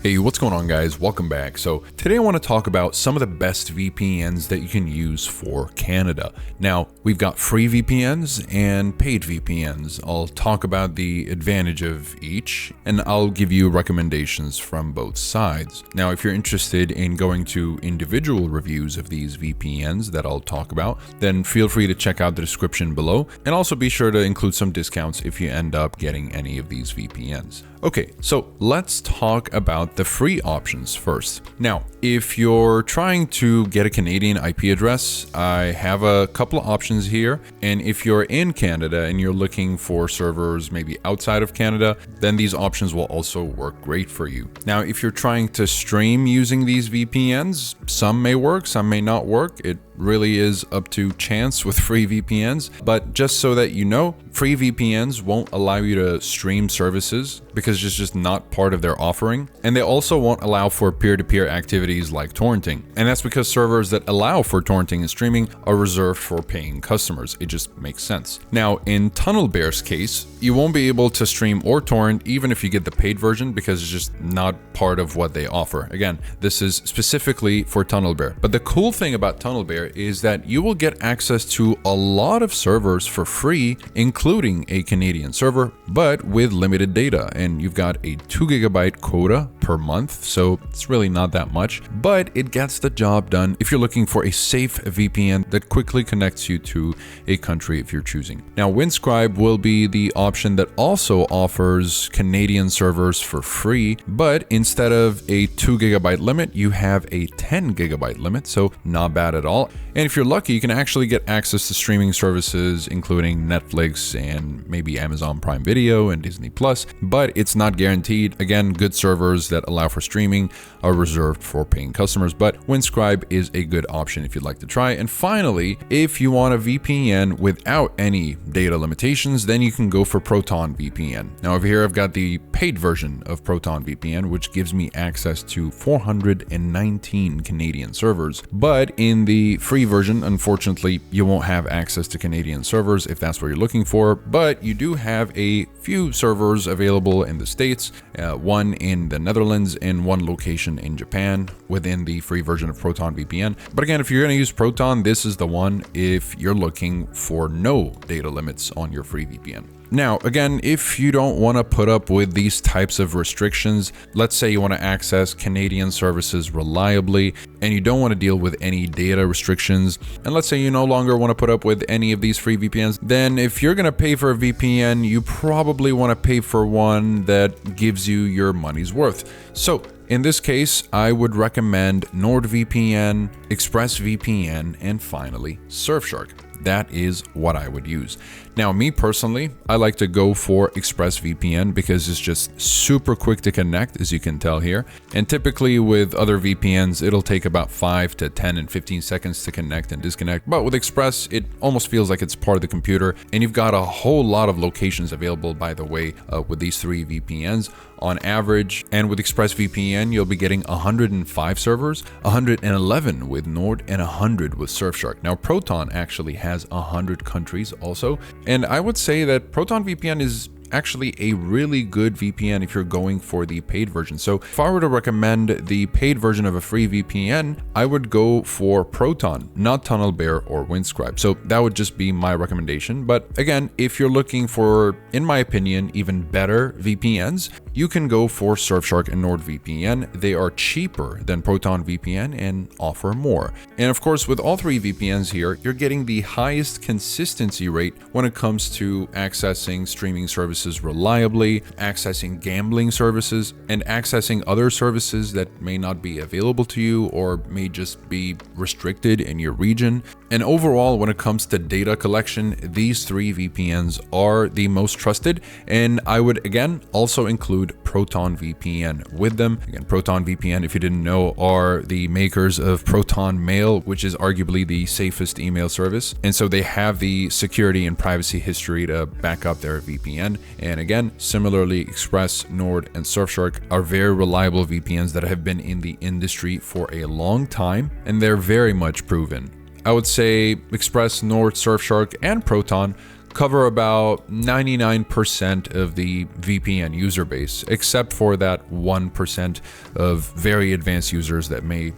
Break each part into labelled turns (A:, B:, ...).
A: Hey, what's going on, guys? Welcome back. So today I want to talk about some of the best VPNs that you can use for Canada. Now, we've got free VPNs and paid VPNs. I'll talk about the advantage of each, and I'll give you recommendations from both sides. Now, if you're interested in going to individual reviews of these VPNs that I'll talk about, then feel free to check out the description below, and also be sure to include some discounts if you end up getting any of these VPNs. Okay, so let's talk about the free options first. Now, if you're trying to get a Canadian IP address, I have a couple of options here. And if you're in Canada and you're looking for servers maybe outside of Canada, then these options will also work great for you. Now, if you're trying to stream using these VPNs, some may work, some may not work. It really is up to chance with free VPNs, but just so that you know, free VPNs won't allow you to stream services because it's just not part of their offering, and they also won't allow for peer-to-peer activities like torrenting, and that's because servers that allow for torrenting and streaming are reserved for paying customers. It just makes sense. Now, in TunnelBear's case, you won't be able to stream or torrent even if you get the paid version because it's just not part of what they offer. Again, this is specifically for TunnelBear, but the cool thing about TunnelBear is that you will get access to a lot of servers for free, including a Canadian server, but with limited data. And you've got a 2 GB quota per month, so it's really not that much, but it gets the job done if you're looking for a safe VPN that quickly connects you to a country if you're choosing. Now, Windscribe will be the option that also offers Canadian servers for free, but instead of a 2 GB limit, you have a 10 GB limit, so not bad at all. And if you're lucky, you can actually get access to streaming services, including Netflix and maybe Amazon Prime Video and Disney Plus, but it's not guaranteed. Again, good servers that allow for streaming are reserved for paying customers, but Windscribe is a good option if you'd like to try. And finally, if you want a VPN without any data limitations, then you can go for Proton VPN. Now, over here, I've got the paid version of Proton VPN, which gives me access to 419 Canadian servers, but in the free version, unfortunately, you won't have access to Canadian servers if that's what you're looking for, but you do have a few servers available in the States, one in the Netherlands and one location in Japan within the free version of Proton VPN. But again, if you're going to use Proton, this is the one if you're looking for no data limits on your free VPN. Now, again, if you don't want to put up with these types of restrictions, let's say you want to access Canadian services reliably and you don't want to deal with any data restrictions, and let's say you no longer want to put up with any of these free VPNs, then if you're going to pay for a VPN, you probably want to pay for one that gives you your money's worth. So in this case, I would recommend NordVPN, ExpressVPN, and finally Surfshark. That is what I would use. Now, me personally, I like to go for ExpressVPN because it's just super quick to connect, as you can tell here. And typically with other VPNs, it'll take about 5 to 10 and 15 seconds to connect and disconnect. But with Express, it almost feels like it's part of the computer. And you've got a whole lot of locations available, by the way, with these three VPNs on average. And with ExpressVPN, you'll be getting 105 servers, 111 with Nord, and 100 with Surfshark. Now, Proton actually has 100 countries also. And I would say that Proton VPN is actually a really good VPN if you're going for the paid version. So if I were to recommend the paid version of a free VPN, I would go for Proton, not TunnelBear or Windscribe. So that would just be my recommendation. But again, if you're looking for, in my opinion, even better VPNs, you can go for Surfshark and NordVPN. They are cheaper than Proton VPN and offer more. And of course, with all three VPNs here, you're getting the highest consistency rate when it comes to accessing streaming services reliably, accessing gambling services, and accessing other services that may not be available to you or may just be restricted in your region. And overall, when it comes to data collection, these three VPNs are the most trusted, and I would again also include Proton VPN with them. Again, Proton VPN, if you didn't know, are the makers of Proton Mail, which is arguably the safest email service. And so they have the security and privacy history to back up their VPN. And again, similarly, Express, Nord, and Surfshark are very reliable VPNs that have been in the industry for a long time, and they're very much proven. I would say Express, Nord, Surfshark, and Proton cover about 99% of the VPN user base, except for that 1% of very advanced users that may,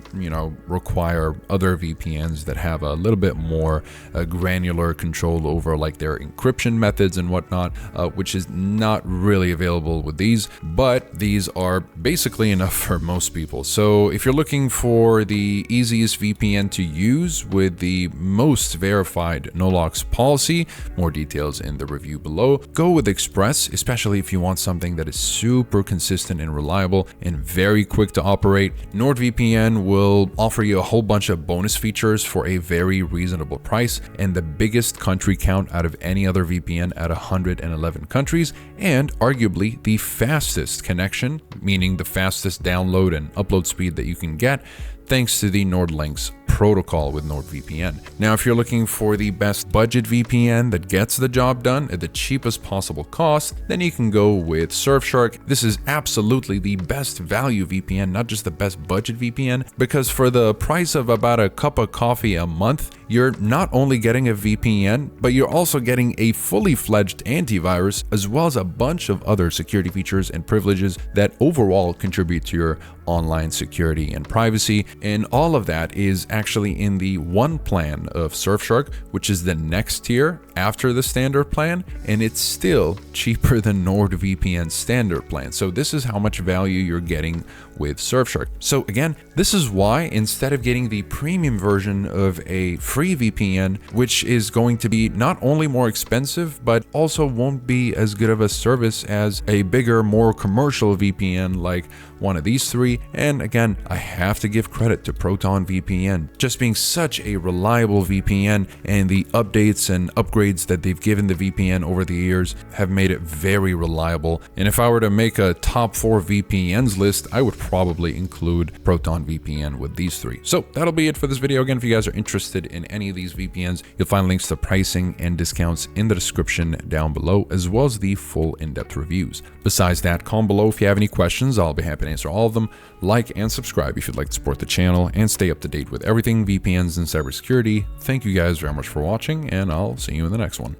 A: require other VPNs that have a little bit more granular control over like their encryption methods and whatnot, which is not really available with these, but these are basically enough for most people. So if you're looking for the easiest VPN to use with the most verified no-logs policy, more details in the review below, go with Express, especially if you want something that is super consistent and reliable and very quick to operate. NordVPN will offer you a whole bunch of bonus features for a very reasonable price and the biggest country count out of any other VPN at 111 countries, and arguably the fastest connection, meaning the fastest download and upload speed that you can get, thanks to the NordLynx protocol with NordVPN. Now, if you're looking for the best budget VPN that gets the job done at the cheapest possible cost, then you can go with Surfshark. This is absolutely the best value VPN, not just the best budget VPN, because for the price of about a cup of coffee a month, you're not only getting a VPN, but you're also getting a fully fledged antivirus, as well as a bunch of other security features and privileges that overall contribute to your online security and privacy. And all of that is actually in the one plan of Surfshark, which is the next tier after the standard plan, and it's still cheaper than NordVPN's standard plan. So this is how much value you're getting with Surfshark. So again, this is why instead of getting the premium version of a free VPN, which is going to be not only more expensive, but also won't be as good of a service as a bigger, more commercial VPN like one of these three. And again, I have to give credit to Proton VPN, just being such a reliable VPN, and the updates and upgrades that they've given the VPN over the years have made it very reliable. And if I were to make a top 4 VPNs list, I would probably include Proton VPN with these three. So that'll be it for this video. Again, if you guys are interested in any of these VPNs, you'll find links to pricing and discounts in the description down below, as well as the full in-depth reviews. Besides that, comment below if you have any questions. I'll be happy to answer all of them. Like and subscribe if you'd like to support the channel and stay up to date with everything VPNs and cybersecurity. Thank you guys very much for watching, and I'll see you in the next one.